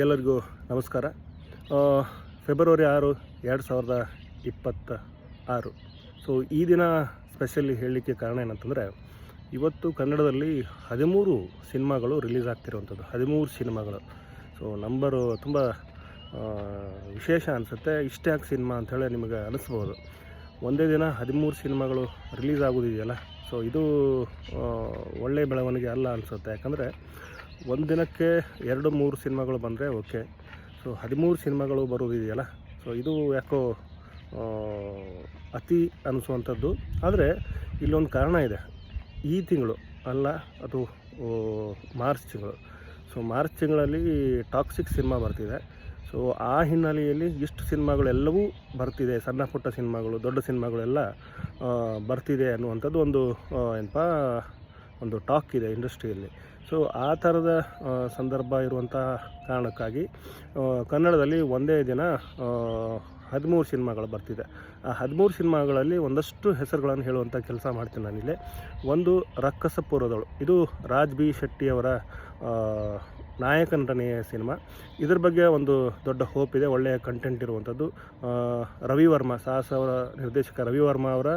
ಎಲ್ಲರಿಗೂ ನಮಸ್ಕಾರ. February 6, 2026. So ಈ ದಿನ ಸ್ಪೆಷಲಿ ಹೇಳಲಿಕ್ಕೆ ಕಾರಣ ಏನಂತಂದರೆ, ಇವತ್ತು ಕನ್ನಡದಲ್ಲಿ 13 ಸಿನಿಮಾಗಳು ರಿಲೀಸ್ ಆಗ್ತಿರುವಂಥದ್ದು. 13 ಸಿನಿಮಾಗಳು. ಸೊ ನಂಬರು ತುಂಬ ವಿಶೇಷ ಅನಿಸುತ್ತೆ. ಇಷ್ಟೇ ಯಾಕೆ ಸಿನಿಮಾ ಅಂಥೇಳಿ ನಿಮಗೆ ಅನಿಸ್ಬೋದು. ಒಂದೇ ದಿನ 13 ಸಿನಿಮಾಗಳು ರಿಲೀಸ್ ಆಗೋದಿದೆಯಲ್ಲ, ಸೊ ಇದು ಒಳ್ಳೆಯ ಬೆಳವಣಿಗೆ ಅಲ್ಲ ಅನಿಸುತ್ತೆ. ಯಾಕಂದರೆ ಒಂದು ದಿನಕ್ಕೆ 2-3 ಸಿನಿಮಾಗಳು ಬಂದರೆ ಓಕೆ. ಸೊ 13 ಸಿನಿಮಾಗಳು ಬರೋದಿದೆಯಲ್ಲ, ಸೊ ಇದು ಯಾಕೋ ಅತಿ ಅನಿಸುವಂಥದ್ದು. ಆದರೆ ಇಲ್ಲೊಂದು ಕಾರಣ ಇದೆ. ಈ ತಿಂಗಳು ಅಲ್ಲ, ಅದು ಮಾರ್ಚ್ ತಿಂಗಳು. ಸೊ ಮಾರ್ಚ್ ತಿಂಗಳಲ್ಲಿ ಟಾಕ್ಸಿಕ್ ಸಿನಿಮಾ ಬರ್ತಿದೆ. ಸೊ ಆ ಹಿನ್ನೆಲೆಯಲ್ಲಿ ಇಷ್ಟು ಸಿನಿಮಾಗಳೆಲ್ಲವೂ ಬರ್ತಿದೆ. ಸಣ್ಣ ಪುಟ್ಟ ಸಿನಿಮಾಗಳು, ದೊಡ್ಡ ಸಿನಿಮಾಗಳೆಲ್ಲ ಬರ್ತಿದೆ ಅನ್ನುವಂಥದ್ದು ಒಂದು ಟಾಕ್ ಇದೆ ಇಂಡಸ್ಟ್ರಿಯಲ್ಲಿ. ಸೊ ಆ ಥರದ ಸಂದರ್ಭ ಇರುವಂಥ ಕಾರಣಕ್ಕಾಗಿ ಕನ್ನಡದಲ್ಲಿ ಒಂದೇ ದಿನ 13 ಸಿನಿಮಾಗಳು ಬರ್ತಿದೆ. ಆ 13 ಸಿನಿಮಾಗಳಲ್ಲಿ ಒಂದಷ್ಟು ಹೆಸರುಗಳನ್ನು ಹೇಳುವಂಥ ಕೆಲಸ ಮಾಡ್ತೀನಿ ನಾನಿಲ್ಲಿ. ಒಂದು ರಕ್ಕಸ ಪೂರ್ವದಳು. ಇದು ರಾಜ್ ಬಿ ಶೆಟ್ಟಿಯವರ ನಾಯಕ ನಟನೆಯ ಸಿನಿಮಾ. ಇದ್ರ ಬಗ್ಗೆ ಒಂದು ದೊಡ್ಡ ಹೋಪ್ ಇದೆ. ಒಳ್ಳೆಯ ಕಂಟೆಂಟ್ ಇರುವಂಥದ್ದು. ರವಿವರ್ಮ, ಸಾಹಸವರ ನಿರ್ದೇಶಕ ರವಿವರ್ಮ ಅವರ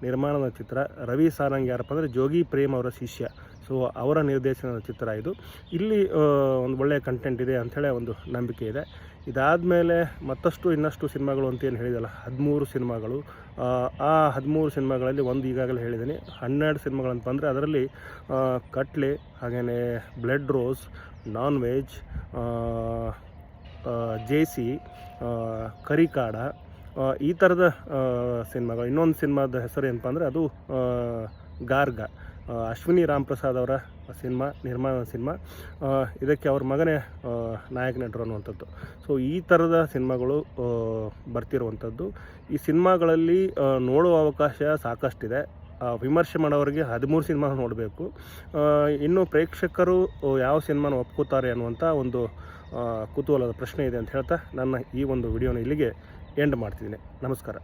ನಿರ್ಮಾಣದ ಚಿತ್ರ. ರವಿ ಸಾರಂಗ್ ಯಾರಪ್ಪ ಅಂದರೆ ಜೋಗಿ ಪ್ರೇಮ್ ಅವರ ಶಿಷ್ಯ. ಸೊ ಅವರ ನಿರ್ದೇಶನದ ಚಿತ್ರ ಇದು. ಇಲ್ಲಿ ಒಂದು ಒಳ್ಳೆಯ ಕಂಟೆಂಟ್ ಇದೆ ಅಂಥೇಳಿ ಒಂದು ನಂಬಿಕೆ ಇದೆ. ಇದಾದಮೇಲೆ ಇನ್ನಷ್ಟು ಸಿನಿಮಾಗಳು ಅಂತೇನು ಹೇಳಿದಲ್ಲ, 13 ಸಿನಿಮಾಗಳು. ಆ 13 ಸಿನಿಮಾಗಳಲ್ಲಿ ಒಂದು ಈಗಾಗಲೇ ಹೇಳಿದ್ದೀನಿ. 12 ಸಿನಿಮಾಗಳಂತ ಬಂದರೆ ಅದರಲ್ಲಿ ಕಟ್ಲೆ, ಹಾಗೆಯೇ Blood Rose, Non Veg, JC, Karikada, ಈ ಥರದ ಸಿನಿಮಾಗಳು. ಇನ್ನೊಂದು ಸಿನಿಮಾದ ಹೆಸರು ಏನಪ್ಪ ಅಂದರೆ ಅದು ಗಾರ್ಗ, ಅಶ್ವಿನಿ ರಾಮ್ ಪ್ರಸಾದ್ ಅವರ ನಿರ್ಮಾಣದ ಸಿನಿಮಾ. ಇದಕ್ಕೆ ಅವ್ರ ಮಗನೇ ನಾಯಕ ನಟರು ಅನ್ನುವಂಥದ್ದು. ಸೊ ಈ ಥರದ ಸಿನಿಮಾಗಳು ಬರ್ತಿರುವಂಥದ್ದು. ಈ ಸಿನಿಮಾಗಳಲ್ಲಿ ನೋಡುವ ಅವಕಾಶ ಸಾಕಷ್ಟಿದೆ. ವಿಮರ್ಶೆ ಮಾಡೋರಿಗೆ 13 ಸಿನಿಮಾ ನೋಡಬೇಕು. ಇನ್ನು ಪ್ರೇಕ್ಷಕರು ಯಾವ ಸಿನಿಮಾನ ಒಪ್ಕೋತಾರೆ ಅನ್ನುವಂಥ ಒಂದು ಕುತೂಹಲದ ಪ್ರಶ್ನೆ ಇದೆ ಅಂತ ಹೇಳ್ತಾ ನನ್ನ ಈ ಒಂದು ವಿಡಿಯೋನ ಇಲ್ಲಿಗೆ ಎಂಡ್ ಮಾಡ್ತಿದ್ದೀನಿ. ನಮಸ್ಕಾರ.